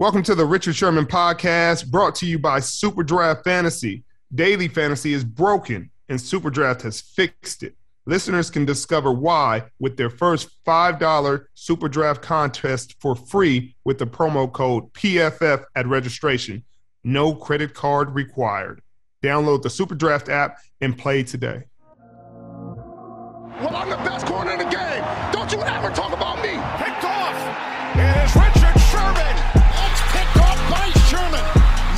Welcome to the Richard Sherman podcast, brought to you by SuperDraft Fantasy. Daily fantasy is broken, and SuperDraft has fixed it. Listeners can discover why with their first $5 SuperDraft contest for free with the promo code PFF at registration. No credit card required. Download the SuperDraft app and play today. Well, I'm the best corner in the game. Don't you ever talk about me. Picked off. It is Richard Sherman. It's picked off by Sherman.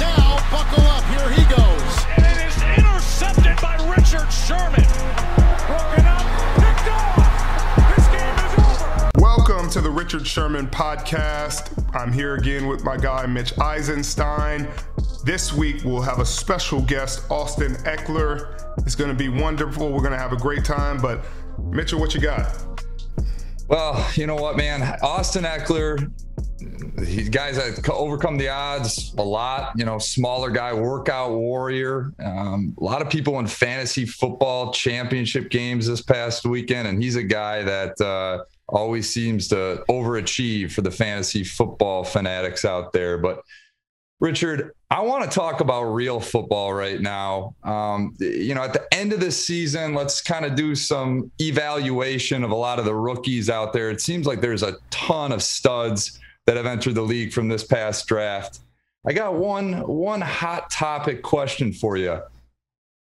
Now, buckle up. Here he goes. And it is intercepted by Richard Sherman. Broken up. Picked off. This game is over. Welcome to the Richard Sherman podcast. I'm here again with my guy, Mitch Eisenstein. This week, we'll have a special guest, Austin Ekeler. It's going to be wonderful. We're going to have a great time. But, Mitchell, what you got? Well, you know what, man? Austin Ekeler, these guys that overcome the odds a lot. You know, smaller guy, workout warrior. A lot of people in fantasy football championship games this past weekend, and he's a guy that always seems to overachieve for the fantasy football fanatics out there. But Richard, I want to talk about real football right now. You know, at the end of this season, let's kind of do some evaluation of a lot of the rookies out there. It seems like there's a ton of studs that have entered the league from this past draft. I got one hot topic question for you.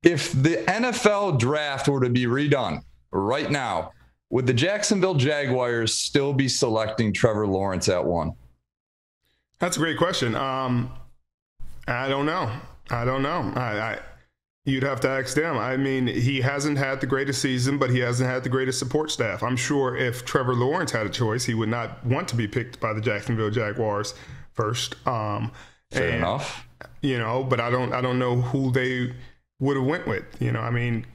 If the NFL draft were to be redone right now, would the Jacksonville Jaguars still be selecting Trevor Lawrence at 1? That's a great question. I don't know. You'd have to ask them. I mean, he hasn't had the greatest season, but he hasn't had the greatest support staff. I'm sure if Trevor Lawrence had a choice, he would not want to be picked by the Jacksonville Jaguars first. Fair enough. You know, but I don't know who they would have went with. You know, I mean,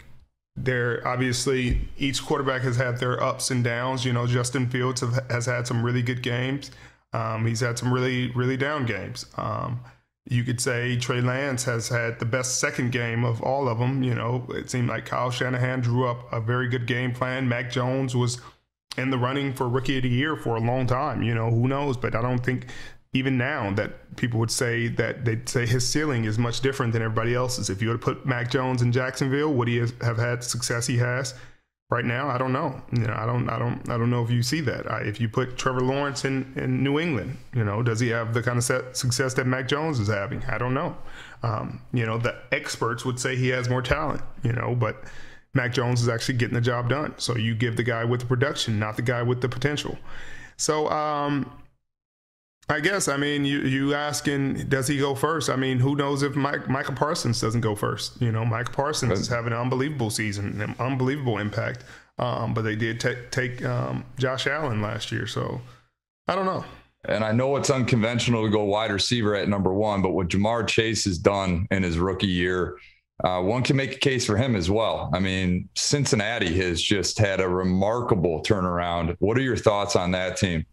they're obviously each quarterback has had their ups and downs. You know, Justin Fields has had some really good games. He's had some really down games. You could say Trey Lance has had the best second game of all of them. You know, it seemed like Kyle Shanahan drew up a very good game plan. Mac Jones was in the running for Rookie of the Year for a long time. You know, who knows? But I don't think even now that people would say that they'd say his ceiling is much different than everybody else's. If you were to put Mac Jones in Jacksonville, would he have had the success he has? Right now, I don't know. You know, I don't know if you see that. If you put Trevor Lawrence in New England, you know, does he have the kind of success that Mac Jones is having? I don't know. You know, the experts would say he has more talent, you know, but Mac Jones is actually getting the job done. So you give the guy with the production, not the guy with the potential. So I guess, I mean, you asking, does he go first? I mean, who knows if Micah Parsons doesn't go first? You know, Micah Parsons is having an unbelievable season, an unbelievable impact. But they did take Josh Allen last year. So I don't know. And I know it's unconventional to go wide receiver at number 1, but what Jamar Chase has done in his rookie year, one can make a case for him as well. I mean, Cincinnati has just had a remarkable turnaround. What are your thoughts on that team?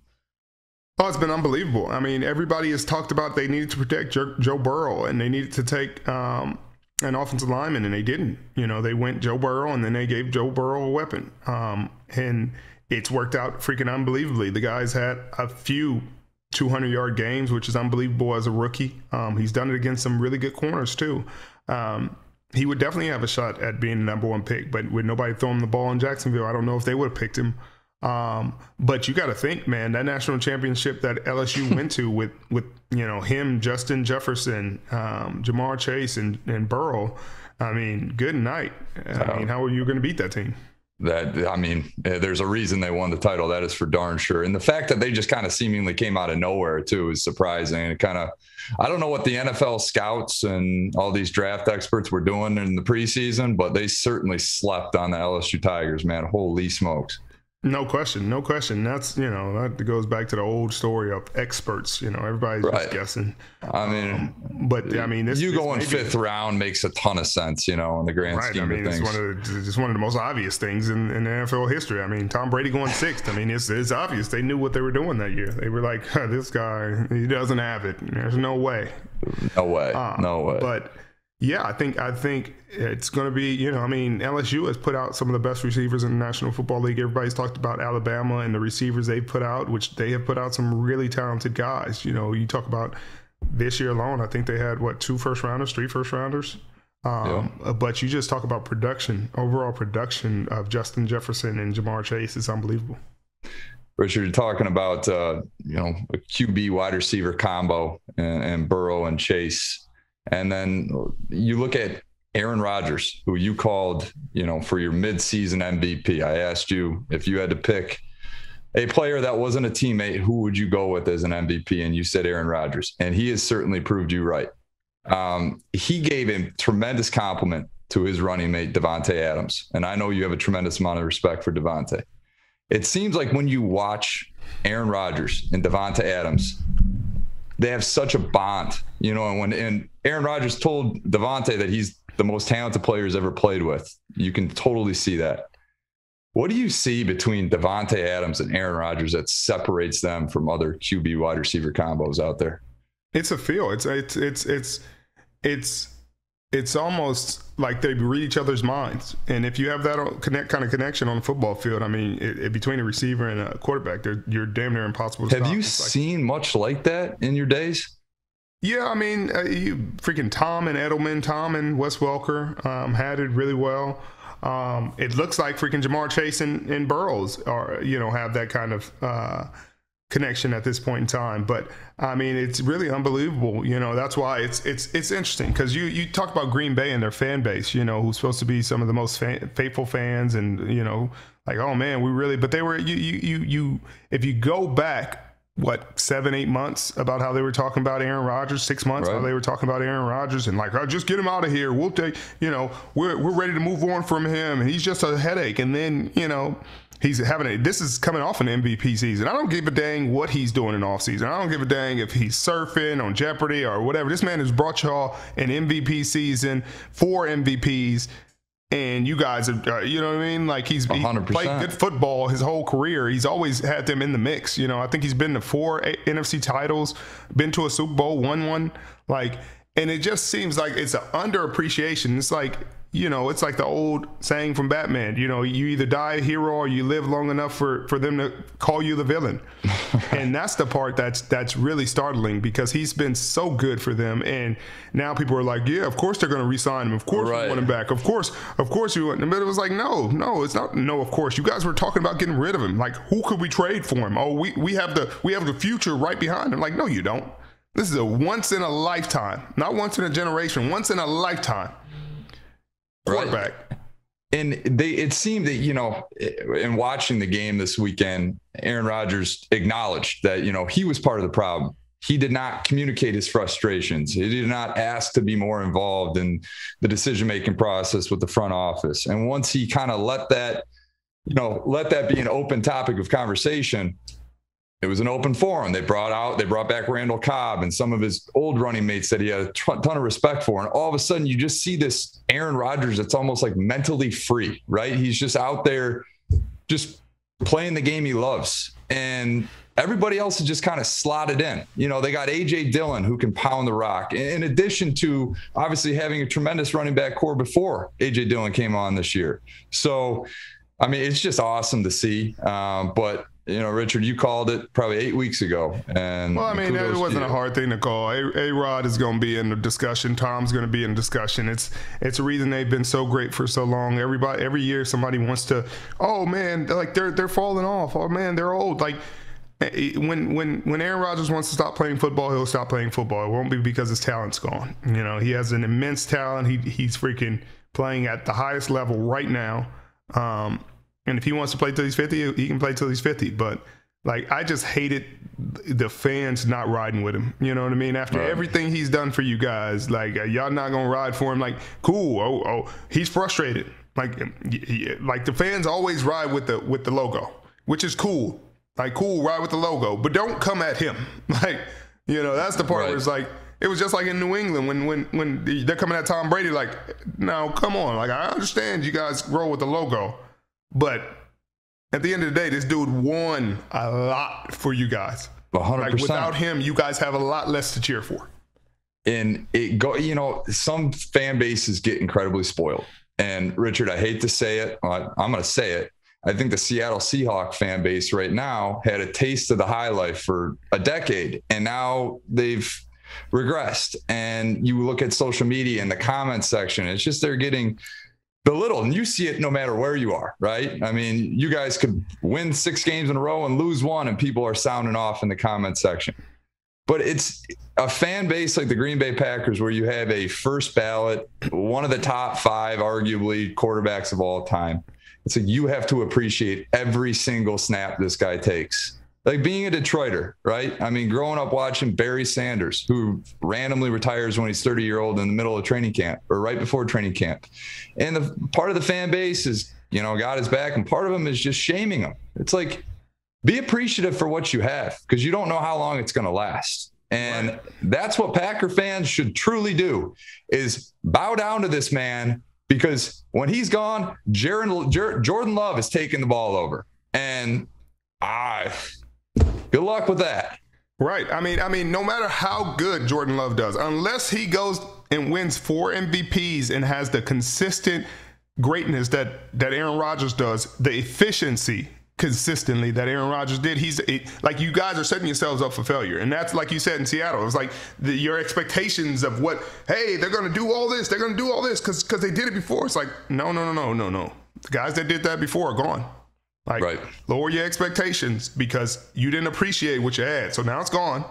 Oh, it's been unbelievable. I mean, everybody has talked about they needed to protect Joe Burrow and they needed to take an offensive lineman, and they didn't. You know, they went Joe Burrow, and then they gave Joe Burrow a weapon. And it's worked out freaking unbelievably. The guy's had a few 200-yard games, which is unbelievable as a rookie. He's done it against some really good corners, too. He would definitely have a shot at being the number 1 pick, but with nobody throwing the ball in Jacksonville, I don't know if they would have picked him. But you got to think, man, that national championship that LSU went to with you know, him, Justin Jefferson, Jamar Chase, and Burrow. I mean, good night. I mean, how are you going to beat that team? I mean, there's a reason they won the title. That is for darn sure. And the fact that they just kind of seemingly came out of nowhere too is surprising. It kind of, I don't know what the NFL scouts and all these draft experts were doing in the preseason, but they certainly slept on the LSU Tigers, man. Holy smokes. No question. That's, you know, that goes back to the old story of experts. You know, everybody's just guessing. I mean, but I mean, you going 5th round makes a ton of sense, you know, in the grand scheme of things. It's one of the most obvious things in NFL history. I mean, Tom Brady going 6th. I mean, it's obvious they knew what they were doing that year. They were like, this guy, he doesn't have it. There's no way. No way. But Yeah, I think it's going to be, I mean, LSU has put out some of the best receivers in the National Football League. Everybody's talked about Alabama and the receivers they've put out, which they have put out some really talented guys. You talk about this year alone, I think they had, 2 first-rounders, 3 first-rounders? But you just talk about production, overall production of Justin Jefferson and Jamar Chase is unbelievable. Richard, you're talking about, a QB wide receiver combo and Burrow and Chase. And then you look at Aaron Rodgers, who you called, for your midseason MVP. I asked you if you had to pick a player that wasn't a teammate, who would you go with as an MVP? And you said Aaron Rodgers, and he has certainly proved you right. He gave a tremendous compliment to his running mate, Davante Adams. And I know you have a tremendous amount of respect for Davante. It seems like when you watch Aaron Rodgers and Davante Adams, they have such a bond, and Aaron Rodgers told Davante that he's the most talented player he's ever played with. You can totally see that. What do you see between Davante Adams and Aaron Rodgers that separates them from other QB wide receiver combos out there? It's a feel. It's almost like they read each other's minds. And if you have that kind of connection on the football field, I mean, between a receiver and a quarterback, you're damn near impossible to stop. Have you seen much like that in your days? Yeah, I mean, freaking Tom and Edelman, Tom and Wes Welker had it really well. It looks like freaking Jamar Chase and Burrows are, have that kind of connection at this point in time. But I mean, it's really unbelievable. That's why it's interesting, because you talk about Green Bay and their fan base, who's supposed to be some of the most faithful fans, and like, oh man, but they were if you go back 7-8 months about how they were talking about Aaron Rodgers, 6 months, right, how they were talking about Aaron Rodgers, and like, oh, just get him out of here, we'll take, we're ready to move on from him, and he's just a headache. And then he's this is coming off an MVP season. I don't give a dang what he's doing in off season. I don't give a dang if he's surfing on Jeopardy or whatever. This man has brought y'all an MVP season, 4 MVPs, and you guys are, you know what I mean? Like, he played good football his whole career. He's always had them in the mix. I think he's been to 4 NFC titles, been to a Super Bowl, won one. Like, and it just seems like it's an underappreciation. It's like, it's like the old saying from Batman, you either die a hero or you live long enough for them to call you the villain. And that's the part that's really startling, because he's been so good for them. And now people are like, yeah, of course they're going to re-sign him. Of course, right, we want him back. Of course you want him. But it was like, no, it's not. No, of course. You guys were talking about getting rid of him. Like, who could we trade for him? Oh, we have the future right behind him. Like, no, you don't. This is a once in a lifetime, not once in a generation, once in a lifetime quarterback. Right. And it seemed that, in watching the game this weekend, Aaron Rodgers acknowledged that, he was part of the problem. He did not communicate his frustrations. He did not ask to be more involved in the decision-making process with the front office. And once he kind of let that be an open topic of conversation, it was an open forum. They brought back Randall Cobb and some of his old running mates that he had a ton of respect for. And all of a sudden you just see this Aaron Rodgers that's almost like mentally free, right? He's just out there just playing the game he loves. And everybody else is just kind of slotted in. They got A.J. Dillon, who can pound the rock, in addition to obviously having a tremendous running back core before A.J. Dillon came on this year. So, I mean, it's just awesome to see. But Richard, you called it probably 8 weeks ago. And well, I mean, it wasn't a hard thing to call. A-Rod is going to be in the discussion. Tom's going to be in the discussion. It's a reason they've been so great for so long. Every year somebody wants to, oh man, like they're falling off. Oh man, they're old. Like, when Aaron Rodgers wants to stop playing football, he'll stop playing football. It won't be because his talent's gone. He has an immense talent. He's freaking playing at the highest level right now. And if he wants to play till he's 50, he can play till he's 50. But, like, I just hated the fans not riding with him. You know what I mean? After everything he's done for you guys, like, y'all not going to ride for him. Like, cool. Oh, he's frustrated. Like the fans always ride with the logo, which is cool. Like, cool, ride with the logo. But don't come at him. Like, that's the part where it's like, it was just like in New England when they're coming at Tom Brady. Like, no, come on. Like, I understand you guys roll with the logo. But at the end of the day, this dude won a lot for you guys. 100%. Like, without him, you guys have a lot less to cheer for. And some fan bases get incredibly spoiled. And Richard, I hate to say it, but I'm going to say it. I think the Seattle Seahawks fan base right now had a taste of the high life for a decade, and now they've regressed. And you look at social media and the comments section, it's just they're getting belittled, and you see it no matter where you are, right? I mean, you guys could win 6 games in a row and lose 1, and people are sounding off in the comment section. But it's a fan base like the Green Bay Packers, where you have a first ballot, one of the top 5, arguably, quarterbacks of all time. It's like you have to appreciate every single snap this guy takes. Like being a Detroiter, right? I mean, growing up watching Barry Sanders, who randomly retires when he's 30-year-old in the middle of training camp or right before training camp. And the part of the fan base is, got his back, and part of them is just shaming him. It's like, be appreciative for what you have, because you don't know how long it's going to last. And that's what Packer fans should truly do, is bow down to this man, because when he's gone, Jordan Love is taking the ball over. And good luck with that. Right. I mean, no matter how good Jordan Love does, unless he goes and wins 4 MVPs and has the consistent greatness that Aaron Rodgers does, the efficiency consistently that Aaron Rodgers did, like, you guys are setting yourselves up for failure. And that's, like you said, in Seattle, it was like your expectations of what, hey, they're going to do all this, because they did it before. It's like, no. The guys that did that before are gone. Like, right. Lower your expectations, because you didn't appreciate what you had. So now it's gone.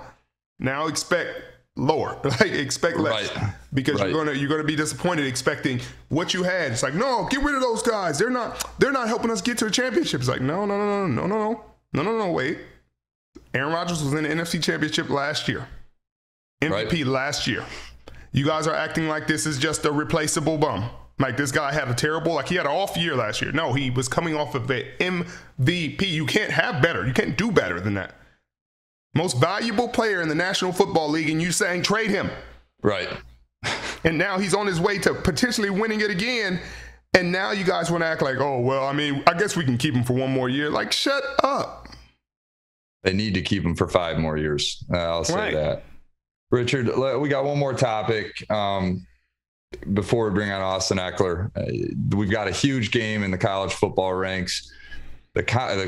Now expect lower. Like, expect less. Right. Because you're gonna be disappointed expecting what you had. It's like, no, get rid of those guys. They're not helping us get to the championship. It's like, no, wait. Aaron Rodgers was in the NFC Championship last year. MVP last year. You guys are acting like this is just a replaceable bum. Like, this guy had he had an off year last year. No, he was coming off of the MVP. You can't have better. You can't do better than that. Most valuable player in the National Football League, and you saying trade him. Right. And now he's on his way to potentially winning it again. And now you guys want to act like, oh, well, I mean, I guess we can keep him for 1 more year. Like, shut up. They need to keep him for 5 more years. I'll say that. Richard, we got one more topic. Before we bring on Austin Ekeler, we've got a huge game in the college football ranks. The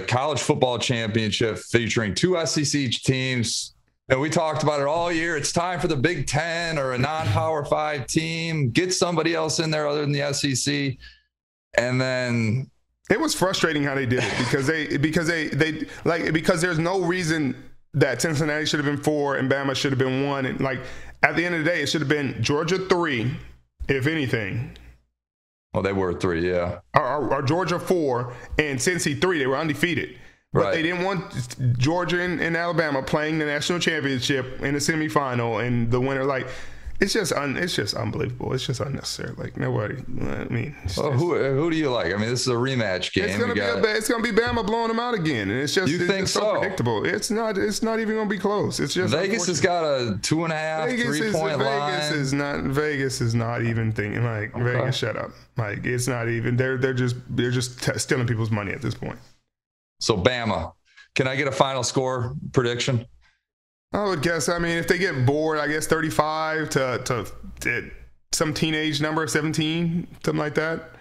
college football championship featuring 2 SEC teams. And we talked about it all year. It's time for the Big Ten or a non-Power 5 team. Get somebody else in there other than the SEC. And then it was frustrating how they did it, because there's no reason that Cincinnati should have been 4 and Bama should have been 1. And, like, at the end of the day, it should have been Georgia 3, if anything. Well, they were 3, yeah. Or Georgia 4 and Cincy 3. They were undefeated. But they didn't want Georgia and Alabama playing the national championship in the semifinal, and the winner. Like, it's just unbelievable. It's just unnecessary. Like, nobody. I mean, who do you like? I mean, this is a rematch game. It's gonna be Bama blowing them out again, and it's just so predictable. It's not even gonna be close. It's just Vegas has got a 2.5, 3-point line. Vegas is not even thinking. Like, okay. Vegas, shut up. Like, it's not even. They're just stealing people's money at this point. So Bama, can I get a final score prediction? I would guess, I mean, if they get bored, I guess 35 to some teenage number, 17, something like that.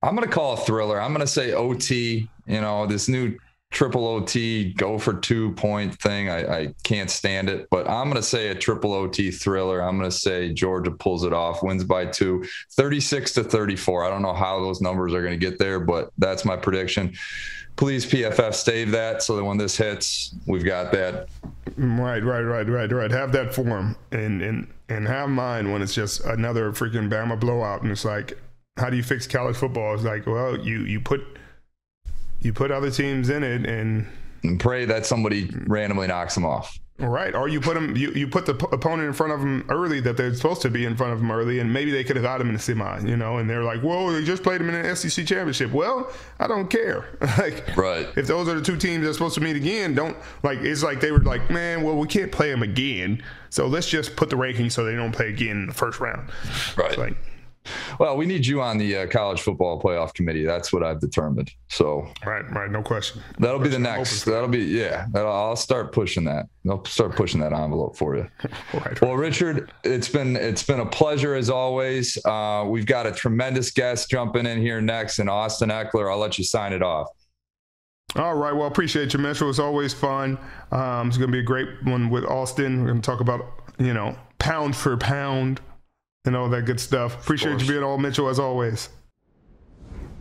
I'm going to call a thriller. I'm going to say OT, this new triple OT, go for 2-point thing. I can't stand it, but I'm going to say a triple OT thriller. I'm going to say Georgia pulls it off, wins by 2, 36-34. I don't know how those numbers are going to get there, but that's my prediction. Please, PFF, stave that so that when this hits, we've got that. Right. Have that form and have mine when it's just another freaking Bama blowout. And it's like, how do you fix college football? It's like, well, you put other teams in it and pray that somebody randomly knocks them off. Right. Or you put them, you put the opponent in front of them early that they're supposed to be in front of them early, and maybe they could have got them in the semi, and they're like, whoa, they just played them in an SEC championship. Well, I don't care. Like, right. If those are the 2 teams that are supposed to meet again, it's like they were like, man, well, we can't play them again, so let's just put the rankings so they don't play again in the first round. Right. Like, Well, we need you on the college football playoff committee. That's what I've determined. So right, no question. That'll be the next. I'll start pushing that. I'll start pushing that envelope for you. Right. Well, Richard, it's been a pleasure as always. We've got a tremendous guest jumping in here next, and Austin Ekeler. I'll let you sign it off. All right. Well, appreciate you, Mitchell. It's always fun. It's going to be a great one with Austin. We're going to talk about, pound for pound and all that good stuff. Appreciate you being on, Mitchell, as always.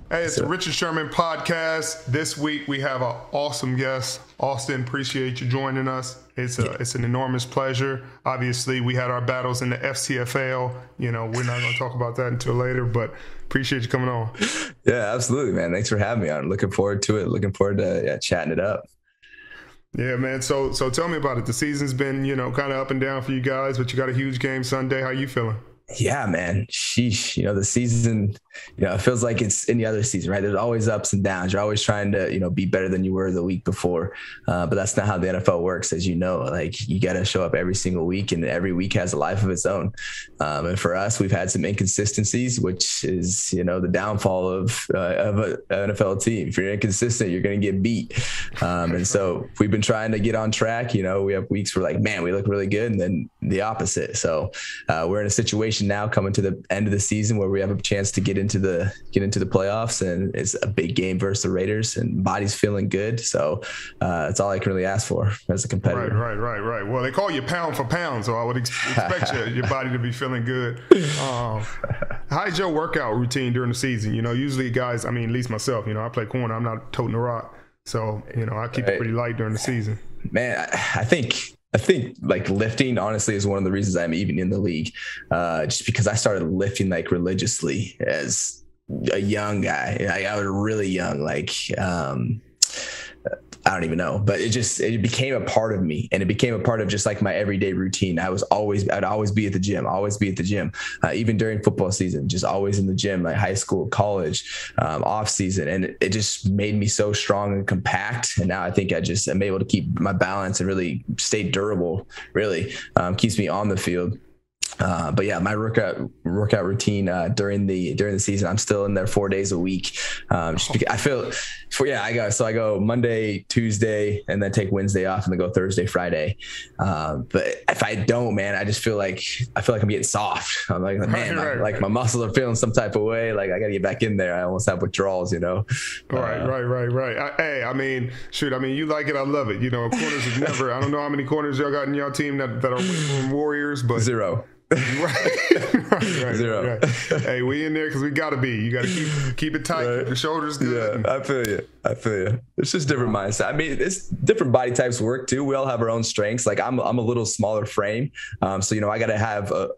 Hey, it's the Richard Sherman podcast. This week we have an awesome guest. Austin, appreciate you joining us. It's an enormous pleasure. Obviously, we had our battles in the FCFL. We're not going to talk about that until later, but appreciate you coming on. Yeah, absolutely, man. Thanks for having me on. Looking forward to it. Looking forward to chatting it up. Yeah, man. So tell me about it. The season's been, kind of up and down for you guys, but you got a huge game Sunday. How you feeling? Yeah, man. Sheesh. The season, it feels like it's any other season, right? There's always ups and downs. You're always trying to, be better than you were the week before. But that's not how the NFL works, as you know. Like, you got to show up every single week, and every week has a life of its own. And for us, we've had some inconsistencies, which is, the downfall of an NFL team. If you're inconsistent, you're going to get beat. And so we've been trying to get on track. We have weeks where man, we look really good, and then the opposite. So we're in a situation now coming to the end of the season where we have a chance to get into the playoffs, and it's a big game versus the Raiders, and body's feeling good. So that's all I can really ask for as a competitor. Right. Well, they call you pound for pound, so I would expect your body to be feeling good. How's your workout routine during the season? Usually guys, at least myself, I play corner. I'm not toting the rock. So, I keep it pretty light during the season. Man, I think like lifting honestly is one of the reasons I'm even in the league, just because I started lifting like religiously as a young guy. I was really young, I don't even know, but it became a part of me, and it became a part of just like my everyday routine. I'd always be at the gym, even during football season, just always in the gym, like high school, college, off season. And it just made me so strong and compact. And now I think I'm able to keep my balance and really stay durable, really keeps me on the field. But yeah, my workout routine during the season, I'm still in there 4 days a week. Just because I feel I go Monday, Tuesday, and then take Wednesday off, and then go Thursday, Friday. But if I don't, man, I just feel like I'm getting soft. I'm like, man, my muscles are feeling some type of way. Like, I got to get back in there. I almost have withdrawals, Right. You like it. I love it. Corners is never, I don't know how many corners y'all got in your team that are from Warriors, but 0. Right. 0. Right. Hey, we in there because we gotta be. You gotta keep it tight, keep the shoulders good. Yeah, I feel you. It's just different mindset. It's different body types work too. We all have our own strengths. Like, I'm a little smaller frame, so I gotta have a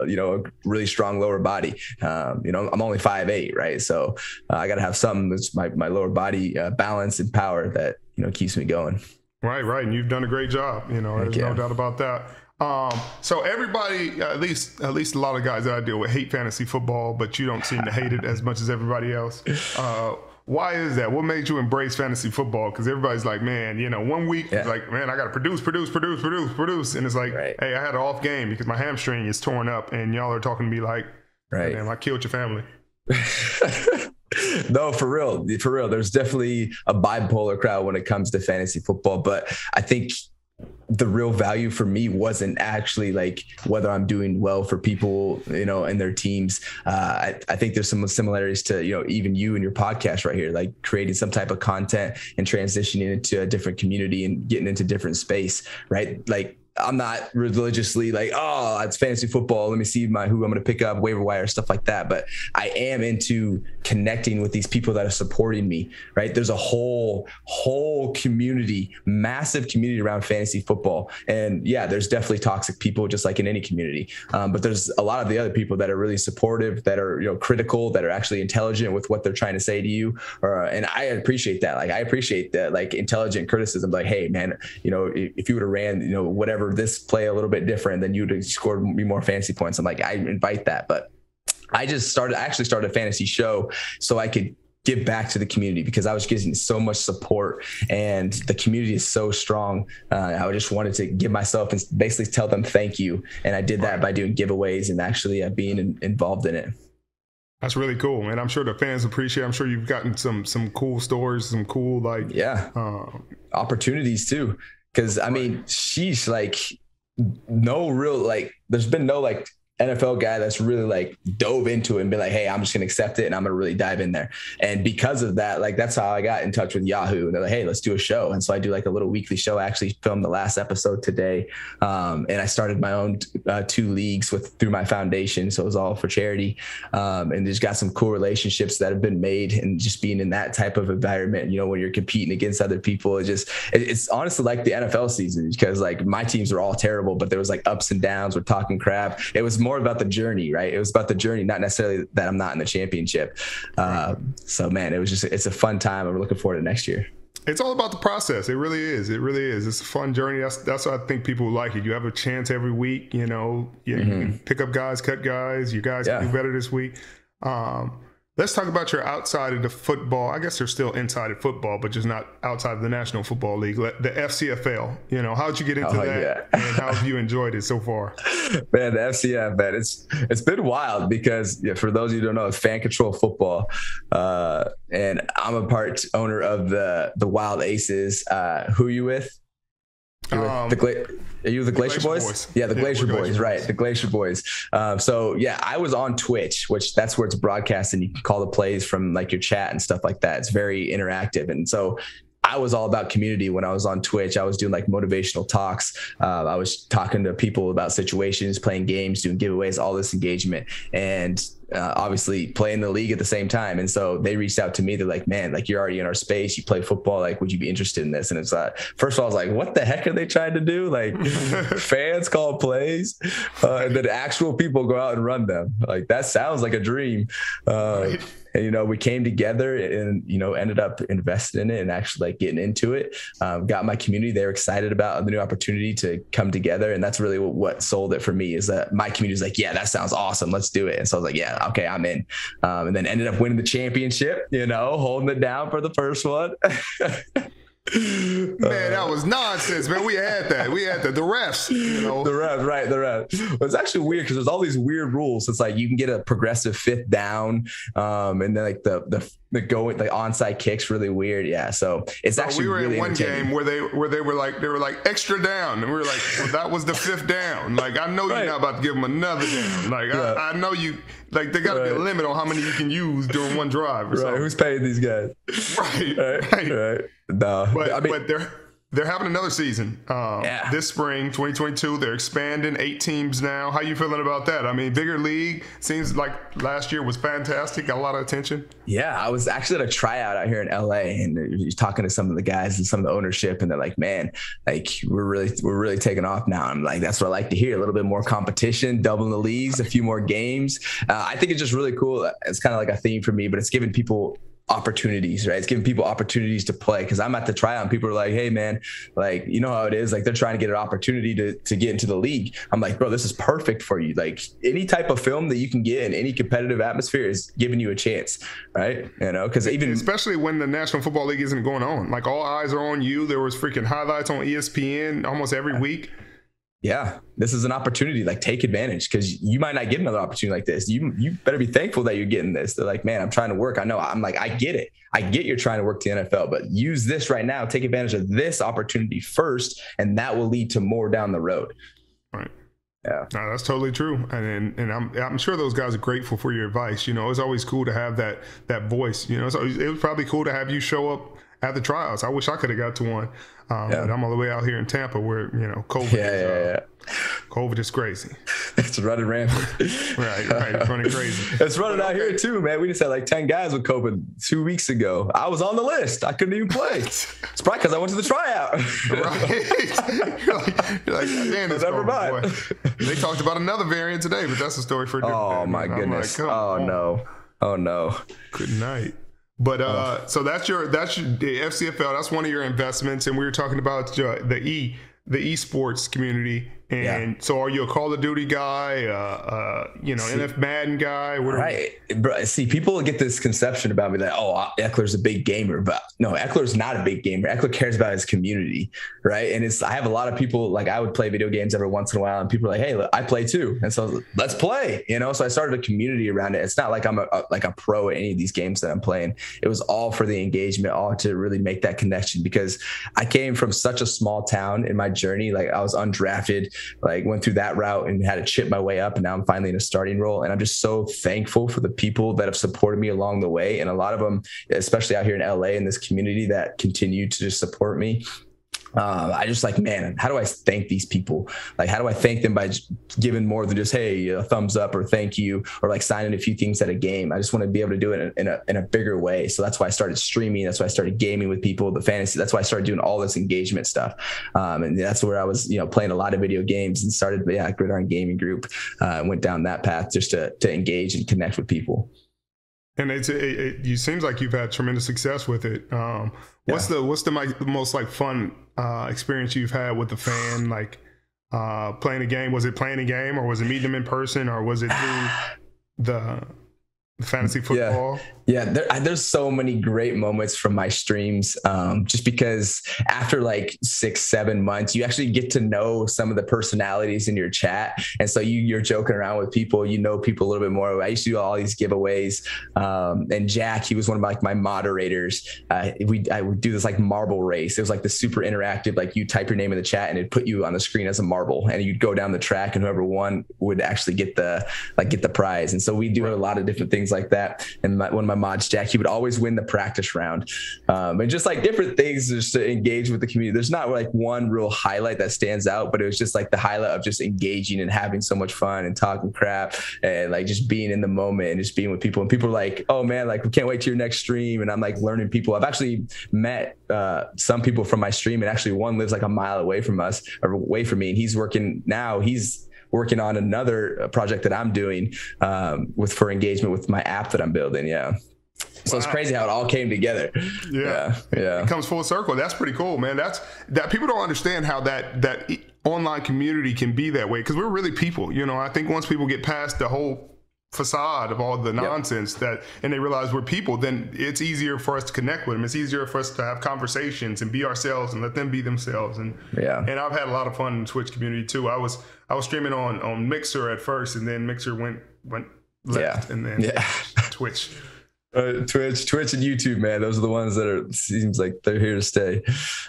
really strong lower body. I'm only 5'8", right? So I gotta have something that's my lower body balance and power that keeps me going. Right, and you've done a great job. There's no doubt about that. So everybody, at least a lot of guys that I deal with, hate fantasy football, but you don't seem to hate it as much as everybody else. Why is that? What made you embrace fantasy football? Because everybody's like, man, 1 week, it's like, man, I got to produce. And it's like, Hey, I had an off game because my hamstring is torn up, and y'all are talking to me like, man, I killed your family. No, for real. There's definitely a bipolar crowd when it comes to fantasy football, but I think the real value for me wasn't actually like whether I'm doing well for people, and their teams. I think there's some similarities to, even you and your podcast right here, like creating some type of content and transitioning into a different community and getting into different space, right? Like, I'm not religiously like, oh, it's fantasy football, let me see who I'm going to pick up, waiver wire, stuff like that. But I am into connecting with these people that are supporting me, right? There's a whole community, massive community around fantasy football. And yeah, there's definitely toxic people just like in any community. But there's a lot of the other people that are really supportive, that are, critical, that are actually intelligent with what they're trying to say to you. And I appreciate that. Like, I appreciate that, like, intelligent criticism. Like, hey man, if you would have ran, whatever, this play a little bit different, then you'd have scored me more fantasy points. I'm like, I invite that. But I actually started a fantasy show so I could give back to the community, because I was getting so much support and the community is so strong. I just wanted to give myself and basically tell them thank you. And I did that by doing giveaways and actually being involved in it. That's really cool, and I'm sure the fans appreciate it. I'm sure you've gotten some cool stories, some cool opportunities too. Because I mean, sheesh, like no real like. There's been no like NFL guy that's really like dove into it and been like, hey, I'm just gonna accept it and I'm gonna really dive in there. And because of that, like that's how I got in touch with Yahoo. And they're like, hey, let's do a show. And so I do like a little weekly show. I actually filmed the last episode today. And I started my own 2 leagues through my foundation. So it was all for charity. And just got some cool relationships that have been made, and just being in that type of environment, you know, when you're competing against other people, it's honestly like the NFL season, because like my teams were all terrible, but there was like ups and downs. We're talking crap. It was more about the journey, right? It was about the journey, not necessarily that I'm not in the championship. So man, it's a fun time. I'm looking forward to next year. It's all about the process. It really is. It really is. It's a fun journey. That's why I think people like it. You have a chance every week, you know, you can pick up guys, cut guys. You guys can do better this week. Let's talk about your outside of the football. I guess they're still inside of football, but just not outside of the National Football League, the FCFL. You know, how'd you get into that? And how have you enjoyed it so far? Man, the FCF, man, it's been wild because for those of you who don't know, it's Fan Control Football. And I'm a part owner of the Wild Aces. Who are you with? Are you the Glacier Boys? Yeah, the Glacier Boys, right. The Glacier Boys. So yeah, I was on Twitch, which that's where it's broadcast, and you can call the plays from like your chat and stuff like that. It's very interactive. And so I was all about community when I was on Twitch. I was doing like motivational talks. I was talking to people about situations, playing games, doing giveaways, all this engagement, and obviously playing the league at the same time. And so they reached out to me. They're like, man, like you're already in our space. You play football. Like, would you be interested in this? And it's first of all, I was like, what the heck are they trying to do? Like fans call plays and then actual people go out and run them. Like that sounds like a dream. Right. And, you know, we came together and, you know, ended up investing in it and actually like getting into it. Got my community. They're excited about the new opportunity to come together. And that's really what sold it for me, is that my community is like, yeah, that sounds awesome. Let's do it. And so I was like, yeah, okay, I'm in. And then ended up winning the championship, you know, holding it down for the first one. Man, that was nonsense, man. We had that. The refs, you know. The refs. Well, it's actually weird because there's all these weird rules. It's like you can get a progressive 5th down, and then like the onside kicks really weird. Yeah, so it's actually really we were in one game where they were like extra down, and we were like, well, that was the 5th down. Like I know you're not about to give them another down. Like I know you. Like there got to be a limit on how many you can use during one drive. Or something. Who's paying these guys? Right. No, but they're having another season this spring, 2022. They're expanding, 8 teams now. How you feeling about that? I mean, bigger league. Seems like last year was fantastic. Got a lot of attention. Yeah, I was actually at a tryout out here in LA, and you're talking to some of the guys and some of the ownership, and they're like, "Man, like we're really taking off now." I'm like, "That's what I like to hear. A little bit more competition, doubling the leagues, a few more games." I think it's just really cool. It's kind of like a theme for me, but it's giving people opportunities, right? It's giving people opportunities to play, because I'm at the tryout and people are like, hey man, like, you know how it is, like they're trying to get an opportunity to get into the league. I'm like, bro, this is perfect for you. Like any type of film that you can get in any competitive atmosphere is giving you a chance, right? You know, because even especially when the National Football League isn't going on, like all eyes are on you. There was freaking highlights on ESPN almost every week. Yeah, this is an opportunity. Like, take advantage, because you might not get another opportunity like this. You better be thankful that you're getting this. They're like, man, I'm trying to work. I know. I'm like, I get it. I get you're trying to work the NFL, but use this right now. Take advantage of this opportunity first, and that will lead to more down the road. Right. Yeah. No, that's totally true. And I'm sure those guys are grateful for your advice. You know, it's always cool to have that voice. You know, so it was probably cool to have you show up at the trials. I wish I could have got to one. But I'm all the way out here in Tampa where, you know, COVID COVID is crazy. It's running rampant. Right. It's running crazy. It's running out here too, man. We just had like 10 guys with COVID 2 weeks ago. I was on the list. I couldn't even play. It's probably because I went to the tryout. Right. You're like, damn, this never mind. They talked about another variant today, but that's a story for a different day. Oh my goodness. Like, oh no. Good night. But so that's the FCFL. That's one of your investments, and we were talking about the esports community And so are you a Call of Duty guy, NF Madden guy? Right. Bro, see, people get this conception about me that, Ekeler's a big gamer, but no, Ekeler's not a big gamer. Ekeler cares about his community, right? And I have a lot of people, like I would play video games every once in a while and people are like, hey, look, I play too. And so let's play, So I started a community around it. It's not like I'm a pro at any of these games that I'm playing. It was all for the engagement, all to really make that connection, because I came from such a small town in my journey. Like I was undrafted, like went through that route and had to chip my way up. And now I'm finally in a starting role. And I'm just so thankful for the people that have supported me along the way. And a lot of them, especially out here in LA in this community, that continue to just support me. I just like, man, how do I thank these people? Like, how do I thank them by giving more than just, hey, a thumbs up or thank you, or like signing a few things at a game? I just want to be able to do it in a bigger way. So that's why I started streaming. That's why I started gaming with people, the fantasy. That's why I started doing all this engagement stuff. And that's where I was, playing a lot of video games and started, Gridiron Gaming Group, went down that path just to engage and connect with people. And it seems like you've had tremendous success with it. What's the most like fun experience you've had with the fan? Like playing a game? Was it playing a game, or was it meeting them in person, or was it through the fantasy football? Yeah, there's so many great moments from my streams, just because after like 6-7 months, you actually get to know some of the personalities in your chat. And so you're joking around with people, people a little bit more. I used to do all these giveaways. And Jack, he was one of my moderators. I would do this like marble race. It was like the super interactive, like you type your name in the chat and it'd put you on the screen as a marble, and you'd go down the track, and whoever won would actually get the prize. And so we do a lot of different things like that. And one of my mods, Jack, he would always win the practice round, and just like different things just to engage with the community. There's not like one real highlight that stands out, but it was just like the highlight of just engaging and having so much fun and talking crap and like just being in the moment and just being with people. And people are like, oh man, like we can't wait to your next stream. And I'm like learning people. I've actually met some people from my stream, and actually one lives like a mile away from me, and he's working on another project that I'm doing for engagement with my app that I'm building. Yeah. So It's crazy how it all came together. Yeah. It comes full circle. That's pretty cool, man. That people don't understand how that online community can be that way, because we're really people. I think once people get past the whole facade of all the nonsense and they realize we're people, then it's easier for us to connect with them. It's easier for us to have conversations and be ourselves and let them be themselves. And I've had a lot of fun in the Twitch community too. I was streaming on Mixer at first, and then Mixer went left, and then Twitch. Twitch and YouTube, man, those are the ones that seems like they're here to stay.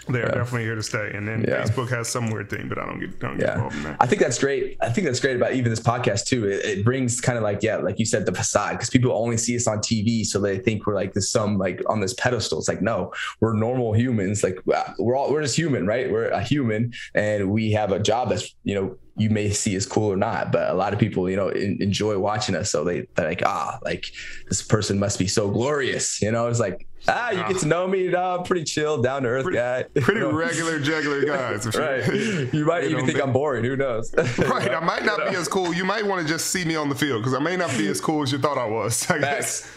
They're definitely here to stay. And then Facebook has some weird thing, but I don't get involved in that. I think that's great. I think that's great about even this podcast too. It brings kind of like you said, the facade, because people only see us on TV, so they think we're like this on this pedestal. It's like, no, we're normal humans. Like we're just human, right? We're a human, and we have a job that's you may see as cool or not, but a lot of people, enjoy watching us. So they're like, this person must be so glorious. It's like, you get to know me. I'm pretty chill, down to earth guy. Pretty regular, jugular guys. Right. You might even think I'm boring. Who knows? Right. I might not be as cool. You might want to just see me on the field, because I may not be as cool as you thought I was. Facts.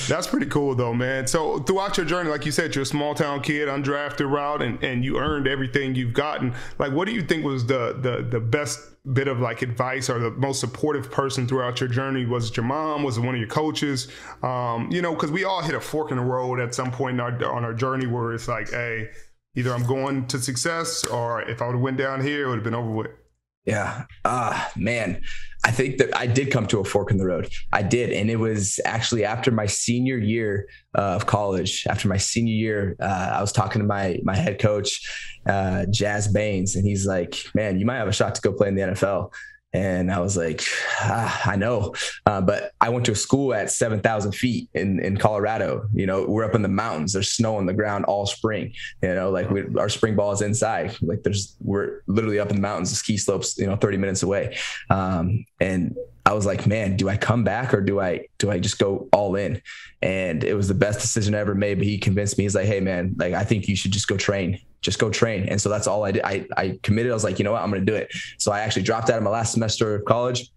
That's pretty cool though, man. So throughout your journey, like you said, you're a small town kid, undrafted route, and you earned everything you've gotten. Like, what do you think was the best bit of like advice, or the most supportive person throughout your journey? Was it your mom? Was it one of your coaches? Because we all hit a fork in the road at some point on our journey where it's like, hey, either I'm going to success, or if I would have went down here, it would have been over with. Yeah. Man, I think that I did come to a fork in the road. I did. And it was actually after my senior year of college. After my senior year, I was talking to my head coach, Jazz Baines, and he's like, man, you might have a shot to go play in the NFL. And I was like, I know, but I went to a school at 7,000 feet in Colorado. We're up in the mountains. There's snow on the ground all spring. Our spring ball is inside. Like we're literally up in the mountains, the ski slopes, 30 minutes away. And I was like, man, do I come back, or do I just go all in? And it was the best decision I ever made. But he convinced me. He's like, hey man, like I think you should just go train. And so that's all I did. I committed. I was like, you know what, I'm going to do it. So I actually dropped out of my last semester of college.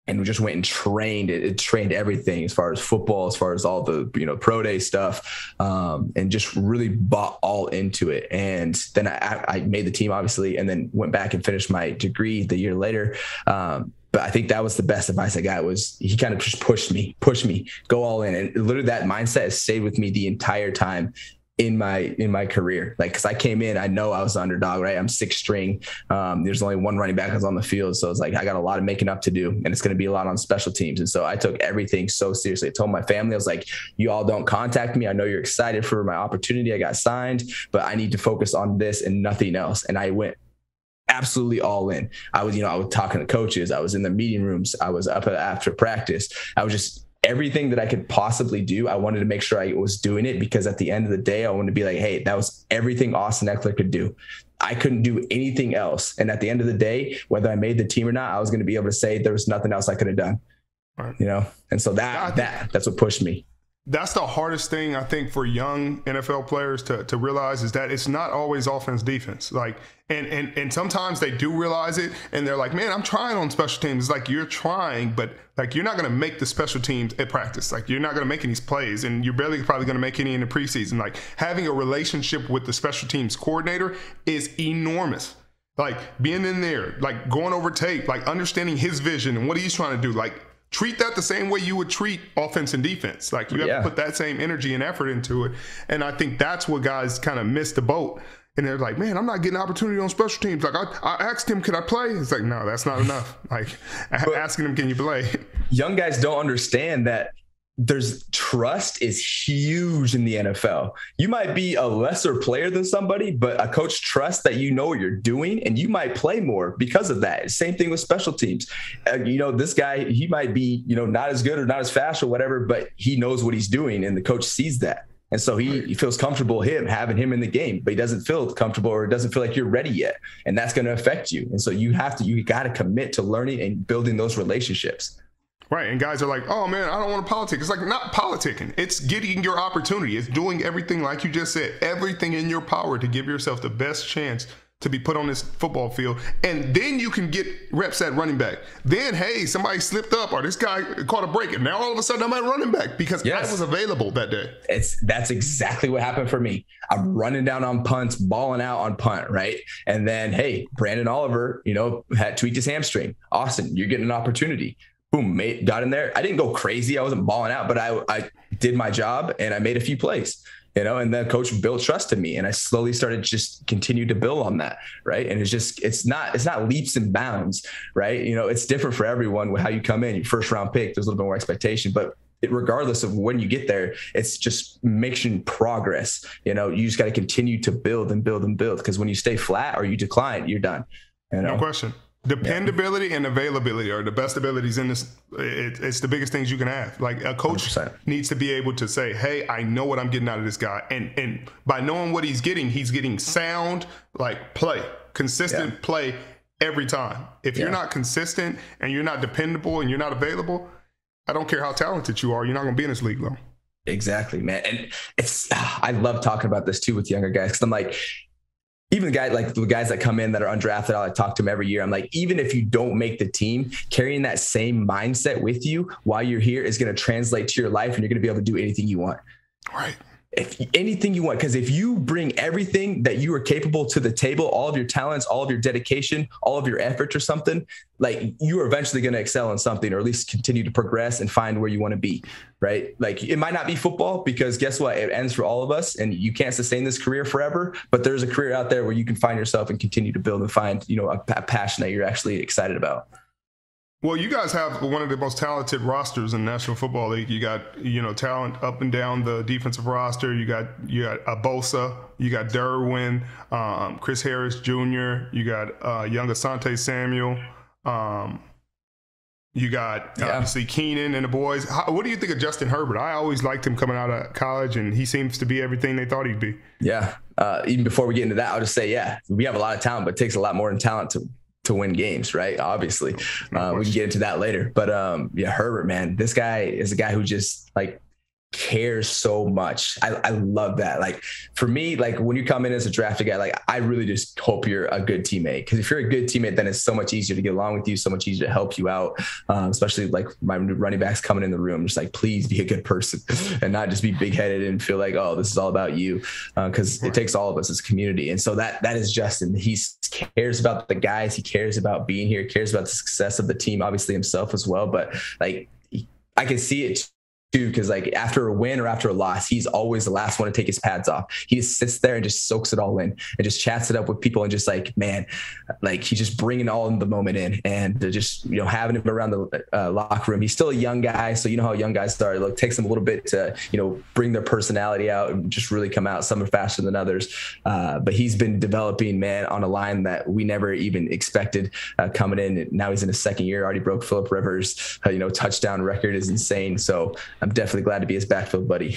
and we just went and trained it trained everything as far as football, as far as all the, pro day stuff, and just really bought all into it. And then I made the team, obviously, and then went back and finished my degree the year later. But I think that was the best advice I got, was he kind of just pushed me, go all in. And literally that mindset has stayed with me the entire time in my career. Like, cause I came in, I know I was the underdog, right? I'm sixth string. There's only one running back that's on the field. So it's like, I got a lot of making up to do, and it's going to be a lot on special teams. And so I took everything so seriously. I told my family, I was like, you all don't contact me. I know you're excited for my opportunity. I got signed, but I need to focus on this and nothing else. And I went absolutely all in. I was talking to coaches. I was in the meeting rooms. I was up after practice. I was just, everything that I could possibly do, I wanted to make sure I was doing it, because at the end of the day, I wanted to be like, hey, that was everything Austin Ekeler could do. I couldn't do anything else. And at the end of the day, whether I made the team or not, I was going to be able to say there was nothing else I could have done. Right. And so that's what pushed me. That's the hardest thing, I think, for young NFL players to realize, is that it's not always offense, defense. Like, and sometimes they do realize it, and they're like, man, I'm trying on special teams. It's like, you're trying, but like, you're not going to make the special teams at practice. Like, you're not going to make any plays, and you're barely probably going to make any in the preseason. Like, having a relationship with the special teams coordinator is enormous. Like, being in there, like going over tape, like understanding his vision and what he's trying to do. Like, treat that the same way you would treat offense and defense. Like, you have to put that same energy and effort into it. And I think that's what guys kind of miss the boat. And they're like, man, I'm not getting opportunity on special teams. Like, I asked him, could I play? It's like, no, that's not enough. Like, asking him, can you play? Young guys don't understand that trust is huge in the NFL. You might be a lesser player than somebody, but a coach trusts that you know what you're doing, and you might play more because of that. Same thing with special teams. This guy, he might be, not as good or not as fast or whatever, but he knows what he's doing, and the coach sees that. And so he feels comfortable having him in the game, but he doesn't feel comfortable, or doesn't feel like you're ready yet. And that's going to affect you. And so you got to commit to learning and building those relationships. Right. And guys are like, oh, man, I don't want to politic. It's like, not politicking. It's getting your opportunity. It's doing everything, like you just said, everything in your power to give yourself the best chance to be put on this football field. And then you can get reps at running back. Then, hey, somebody slipped up, or this guy caught a break, and now all of a sudden I'm at running back because I was available that day. That's exactly what happened for me. I'm running down on punts, balling out on punt, right? And then, hey, Brandon Oliver, had tweaked his hamstring. Austin, you're getting an opportunity. Boom, got in there. I didn't go crazy. I wasn't balling out, but I did my job, and I made a few plays, and the coach built trust in me, and I slowly started just continue to build on that. Right. And it's not leaps and bounds, right? It's different for everyone with how you come in. Your first round pick, there's a little bit more expectation, but regardless of when you get there, it's just making progress. You just got to continue to build and build and build, because when you stay flat or you decline, you're done. No question. Dependability and availability are the best abilities in this. It's the biggest things you can have. Like, a coach 100%. needs to be able to say, hey, I know what I'm getting out of this guy. And by knowing what he's getting sound, like, consistent play every time. If you're not consistent and you're not dependable and you're not available, I don't care how talented you are, you're not going to be in this league long. Exactly, man. And I love talking about this too with younger guys, because I'm like, even the guys that come in that are undrafted, I talk to them every year. I'm like, even if you don't make the team, carrying that same mindset with you while you're here is going to translate to your life, and you're going to be able to do anything you want. Right. Anything you want. Because if you bring everything that you are capable to the table, all of your talents, all of your dedication, all of your effort or something, like, you are eventually going to excel in something, or at least continue to progress and find where you want to be. Right. Like, it might not be football, because guess what? It ends for all of us, and you can't sustain this career forever, but there's a career out there where you can find yourself and continue to build and find, a passion that you're actually excited about. Well, you guys have one of the most talented rosters in the National Football League. You got, talent up and down the defensive roster. You got Bosa, you got Derwin, Chris Harris Jr., you got young Asante Samuel, you got obviously Keenan and the boys. What do you think of Justin Herbert? I always liked him coming out of college, and he seems to be everything they thought he'd be. Yeah. Even before we get into that, I'll just say, we have a lot of talent, but it takes a lot more than talent to win games, right? Obviously, we can get into that later. But Herbert, man, this guy is a guy who just, like, cares so much. I love that. Like for me, like when you come in as a drafted guy, like I really just hope you're a good teammate, because if you're a good teammate, then it's so much easier to get along with you, so much easier to help you out. Especially like my running backs coming in the room, just like, please be a good person and not just be big headed and feel like, oh, this is all about you. Cause it takes all of us as a community. And so that is Justin. He cares about the guys. He cares about being here, cares about the success of the team, obviously himself as well. But like, I can see it too, because like after a win or after a loss, he's always the last one to take his pads off. He just sits there and just soaks it all in and just chats it up with people, and just like, man, like he's just bringing all the moment in, and just, you know, having him around the locker room. He's still a young guy, so you know how young guys are. It takes them a little bit to, you know, bring their personality out and just really come out. Some are faster than others, but he's been developing, man, on a line that we never even expected coming in. Now he's in his second year, already broke Phillip Rivers, you know, touchdown record is insane. So I'm definitely glad to be his backfield buddy.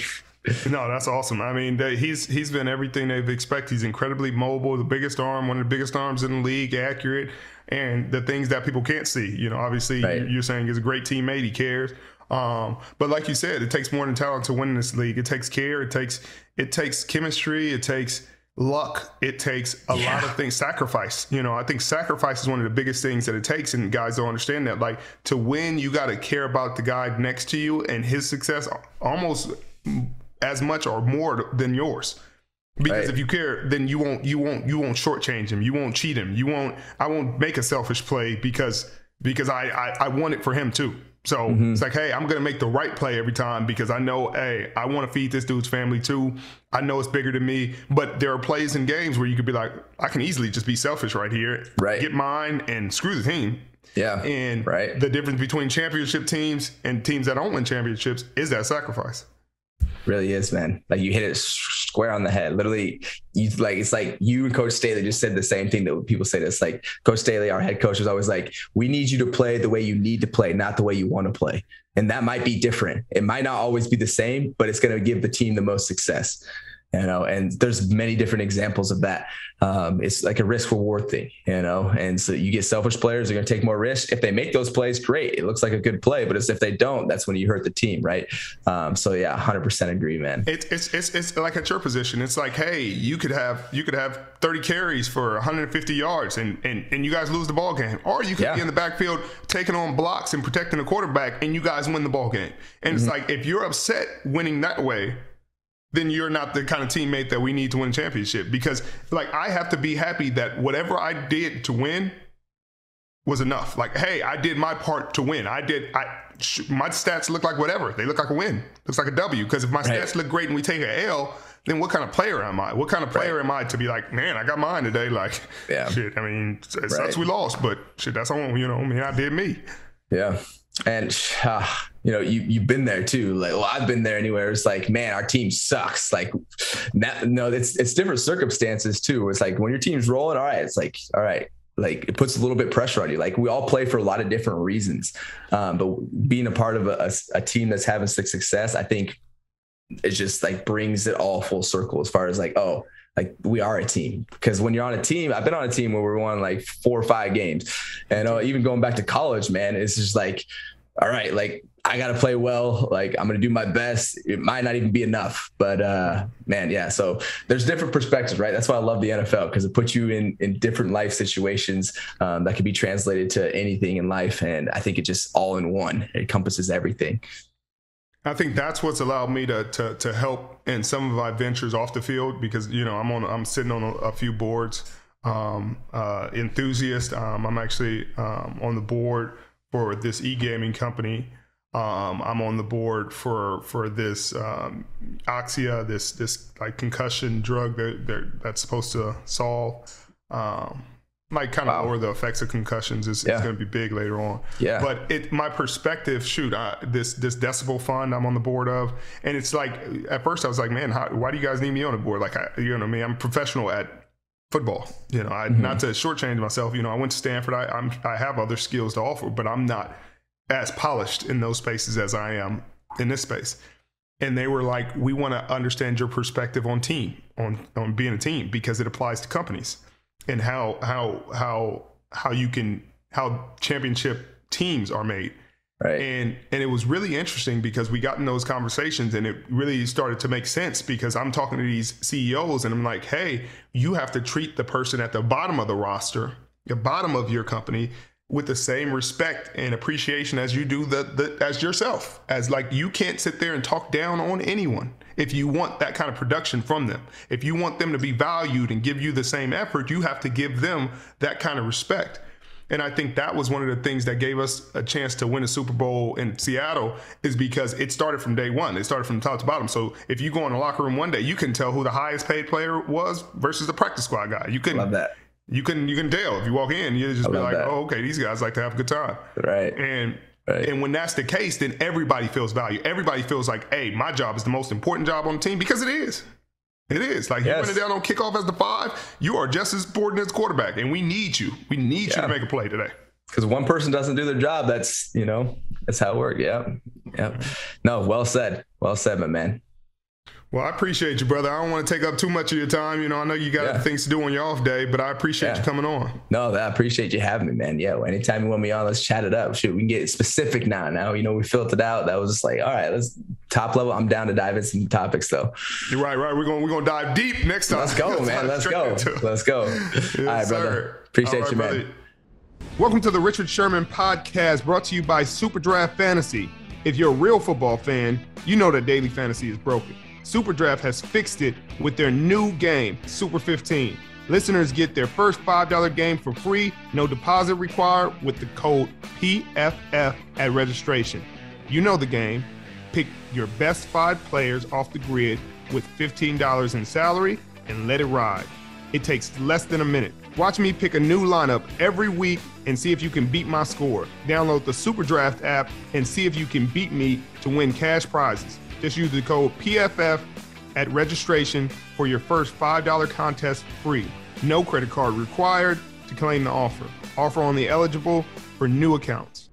No, that's awesome. I mean, he's been everything they've expected. He's incredibly mobile, the biggest arm, one of the biggest arms in the league, accurate, and the things that people can't see. You know, obviously, you're saying he's a great teammate. He cares. But like you said, it takes more than talent to win in this league. It takes care. It takes chemistry. It takes luck. It takes a lot of things. Sacrifice. You know, I think sacrifice is one of the biggest things that it takes, and guys don't understand that. Like, to win, you got to care about the guy next to you and his success almost as much or more than yours. Because if you care, then you won't shortchange him. You won't cheat him. I won't make a selfish play because I want it for him too. So it's like, hey, I'm going to make the right play every time, because I know, hey, I want to feed this dude's family too. I know it's bigger than me, but there are plays in games where you could be like, I can easily just be selfish right here, get mine and screw the team. Yeah. And the difference between championship teams and teams that don't win championships is that sacrifice. Really is, man. Like, you hit it square on the head. Literally, it's like you and Coach Staley just said the same thing that people say. This, like, Coach Staley, our head coach, was always like, we need you to play the way you need to play, not the way you want to play. And that might be different. It might not always be the same, but it's going to give the team the most success. You know, and there's many different examples of that. It's like a risk reward thing, you know, and so you get selfish players, they're going to take more risk. If they make those plays, great. It looks like a good play, but it's if they don't, that's when you hurt the team. Right. So yeah, 100% agree, man. It's like at your position. It's like, hey, you could have 30 carries for 150 yards and you guys lose the ball game, or you could be in the backfield taking on blocks and protecting the quarterback and you guys win the ball game. And it's like, if you're upset winning that way, then you're not the kind of teammate that we need to win a championship. Because, like, I have to be happy that whatever I did to win was enough. Like, hey, I did my part to win. My stats look like whatever. They look like a win. Looks like a W. Because if my stats look great and we take an L, then what kind of player am I? What kind of player am I to be like, man, I got mine today? Like, shit, I mean, it sucks we lost, but shit, that's on, you know, I mean, I did me. Yeah. And, you know, you've been there too. Like, well, I've been there anywhere. It's like, man, our team sucks. Like, no, it's different circumstances too. It's like when your team's rolling, all right, it's like, all right, like it puts a little bit of pressure on you. Like, we all play for a lot of different reasons. But being a part of a team that's having success, I think it just like brings it all full circle as far as like, oh, like we are a team. Because when you're on a team, I've been on a team where we won like 4 or 5 games, and even going back to college, man, it's just like, all right, like I got to play well. Like, I'm going to do my best. It might not even be enough, but man, yeah. So there's different perspectives, right? That's why I love the NFL, because it puts you in different life situations that can be translated to anything in life. And I think it just all in one, it encompasses everything. I think that's what's allowed me to help in some of my ventures off the field, because, you know, I'm sitting on a few boards. Enthusiast. I'm actually on the board for this e-gaming company. I'm on the board for this Oxia, this like concussion drug that's supposed to solve like kind of lower the effects of concussions. It's going to be big later on. Yeah. But my perspective, this decibel fund I'm on the board of, and it's like, at first I was like, man, why do you guys need me on the board? Like, you know, I'm a professional at football. You know, not to shortchange myself. You know, I went to Stanford. I have other skills to offer, but I'm not as polished in those spaces as I am in this space. And they were like, we want to understand your perspective on being a team, because it applies to companies. And how championship teams are made. Right. And it was really interesting because we got in those conversations and it really started to make sense because I'm talking to these CEOs and I'm like, hey, you have to treat the person at the bottom of the roster, the bottom of your company, with the same respect and appreciation as you do as yourself. As like, you can't sit there and talk down on anyone if you want that kind of production from them. If you want them to be valued and give you the same effort, you have to give them that kind of respect. And I think that was one of the things that gave us a chance to win a Super Bowl in Seattle, is because it started from day one. It started from top to bottom. So if you go in the locker room one day, you can tell who the highest paid player was versus the practice squad guy. You can Love that. You can tell if you walk in, you just be like, oh, okay, these guys like to have a good time. Right. And when that's the case, then everybody feels value. Everybody feels like, hey, my job is the most important job on the team, because it is. It is. Like, you running down on kickoff as the 5, you are just as important as quarterback, and we need you. We need you to make a play today. Because one person doesn't do their job, that's how it works. Yeah. No, well said. Well said, my man. Well, I appreciate you, brother. I don't want to take up too much of your time. I know you got things to do on your off day, but I appreciate you coming on. No, I appreciate you having me, man. Yeah, well, anytime you want me on, let's chat it up. Shoot, we can get specific now. We filled it out. That was just like, all right, let's top level. I'm down to dive into some topics, though. You're right. We're gonna dive deep next time. Let's go, man. Let's go. Yes, all right, brother. Appreciate you, man. Welcome to the Richard Sherman podcast, brought to you by SuperDraft Fantasy. If you're a real football fan, you know that daily fantasy is broken. SuperDraft has fixed it with their new game, Super 15. Listeners get their first $5 game for free, no deposit required, with the code PFF at registration. You know the game. Pick your best 5 players off the grid with $15 in salary and let it ride. It takes less than a minute. Watch me pick a new lineup every week and see if you can beat my score. Download the SuperDraft app and see if you can beat me to win cash prizes. Just use the code PFF at registration for your first $5 contest free. No credit card required to claim the offer. Offer only eligible for new accounts.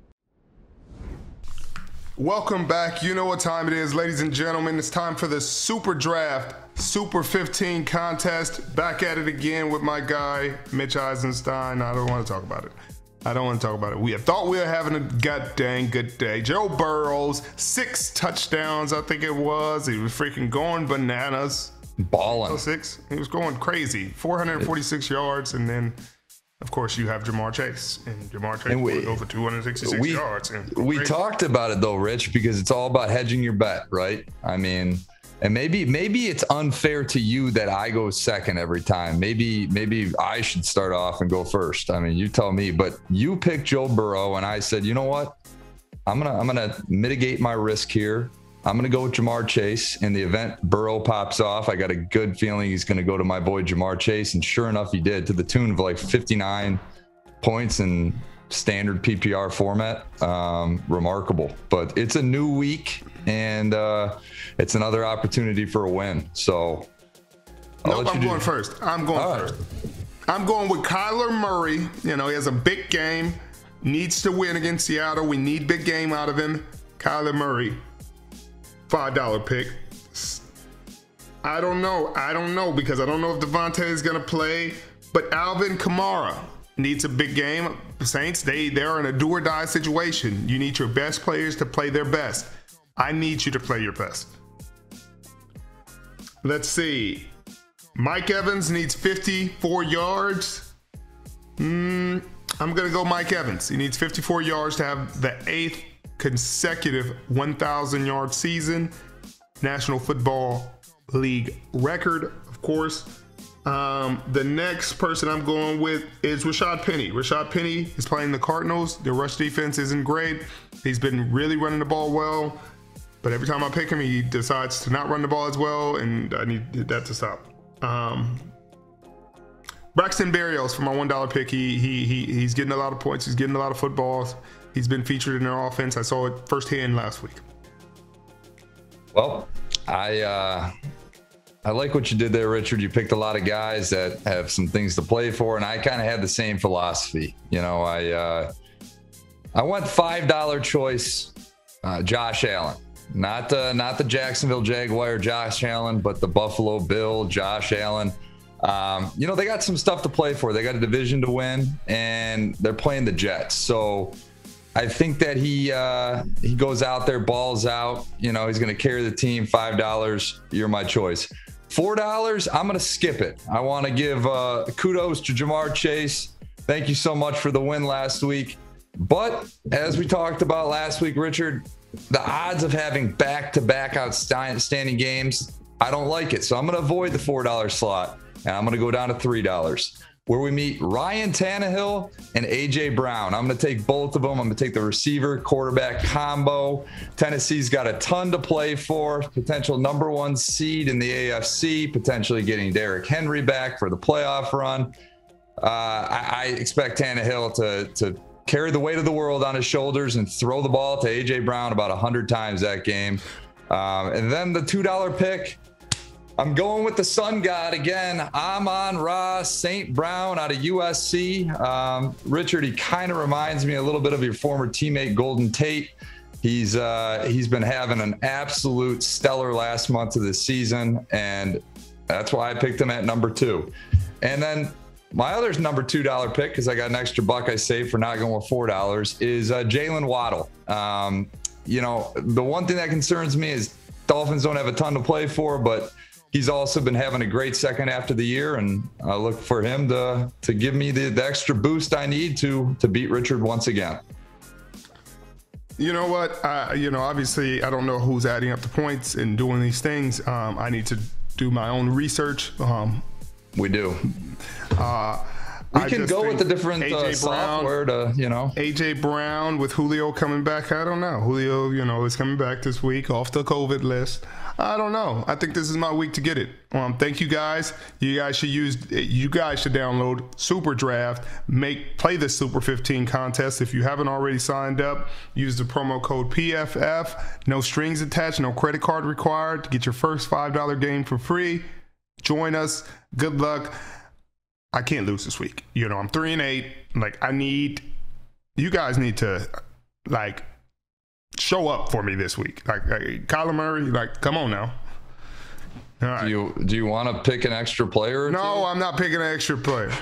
Welcome back. You know what time it is, ladies and gentlemen. It's time for the SuperDraft Super 15 contest. Back at it again with my guy, Mitch Eisenstein. I don't want to talk about it. We thought we were having a goddamn good day. Joe Burrow's 6 touchdowns, I think it was. He was freaking going bananas. Balling. 6. He was going crazy. 446 yards, and then, of course, you have Jamar Chase. And Jamar Chase will go for 266 yards. We talked about it, though, Rich, because it's all about hedging your bet, right? I mean, and maybe it's unfair to you that I go second every time. Maybe I should start off and go first. I mean, you tell me. But you picked Joe Burrow, and I said, you know what? I'm gonna mitigate my risk here. I'm gonna go with Jamar Chase. In the event Burrow pops off, I got a good feeling he's gonna go to my boy Jamar Chase, and sure enough, he did, to the tune of like 59 points in standard PPR format. Remarkable. But it's a new week, and it's another opportunity for a win. So I'm going first. I'm going with Kyler Murray. He has a big game, needs to win against Seattle. We need big game out of him. Kyler Murray, $5 pick. I don't know because I don't know if Davante is going to play, but Alvin Kamara needs a big game. The Saints, they're in a do or die situation. You need your best players to play their best. I need you to play your best. Let's see. Mike Evans needs 54 yards. I'm going to go Mike Evans. He needs 54 yards to have the 8th consecutive 1,000-yard season. National Football League record, of course. The next person I'm going with is Rashad Penny. Rashad Penny is playing the Cardinals. Their rush defense isn't great. He's been really running the ball well, but every time I pick him, he decides to not run the ball as well, and I need that to stop. Braxton Berrios for my $1 pick. He's getting a lot of points. He's getting a lot of footballs. He's been featured in their offense. I saw it firsthand last week. Well, I like what you did there, Richard. You picked a lot of guys that have some things to play for, and I kind of had the same philosophy. I went $5 choice, Josh Allen. Not the Jacksonville Jaguar Josh Allen, but the Buffalo Bill Josh Allen. They got some stuff to play for. They got a division to win, and they're playing the Jets. So I think that he goes out there, balls out. You know, he's going to carry the team. $5, you're my choice. $4, I'm going to skip it. I want to give kudos to Jamar Chase. Thank you so much for the win last week. But as we talked about last week, Richard, the odds of having back-to-back outstanding games, I don't like it. So I'm going to avoid the $4 slot, and I'm going to go down to $3, where we meet Ryan Tannehill and A.J. Brown. I'm going to take both of them. I'm going to take the receiver quarterback combo. Tennessee's got a ton to play for. Potential number 1 seed in the AFC, potentially getting Derrick Henry back for the playoff run. I expect Tannehill to carry the weight of the world on his shoulders and throw the ball to A.J. Brown about 100 times that game. And then the $2 pick, I'm going with the Sun God again. Amon-Ra St. Brown out of USC. Richard, he kind of reminds me a little bit of your former teammate Golden Tate. He's been having an absolute stellar last month of the season, and that's why I picked him at number 2. And then my other number $2 pick, because I got an extra buck I saved for not going with $4, is Jalen Waddle. You know, the one thing that concerns me is Dolphins don't have a ton to play for, but he's also been having a great second half of the year, and I look for him to give me the extra boost I need to beat Richard once again. You know what? Obviously, I don't know who's adding up the points and doing these things. I need to do my own research. We do. We can go with the different software to, A.J. Brown with Julio coming back. I don't know. Julio, is coming back this week off the COVID list. I don't know. I think this is my week to get it. Thank you guys. You guys should download SuperDraft. Play the Super 15 contest. If you haven't already signed up, use the promo code PFF. No strings attached, no credit card required to get your first $5 game for free. Join us. Good luck. I can't lose this week. I'm 3-8. You guys need to show up for me this week. Kyler Murray, come on now. All right. Do you want to pick an extra player or No, two? I'm not picking an extra player.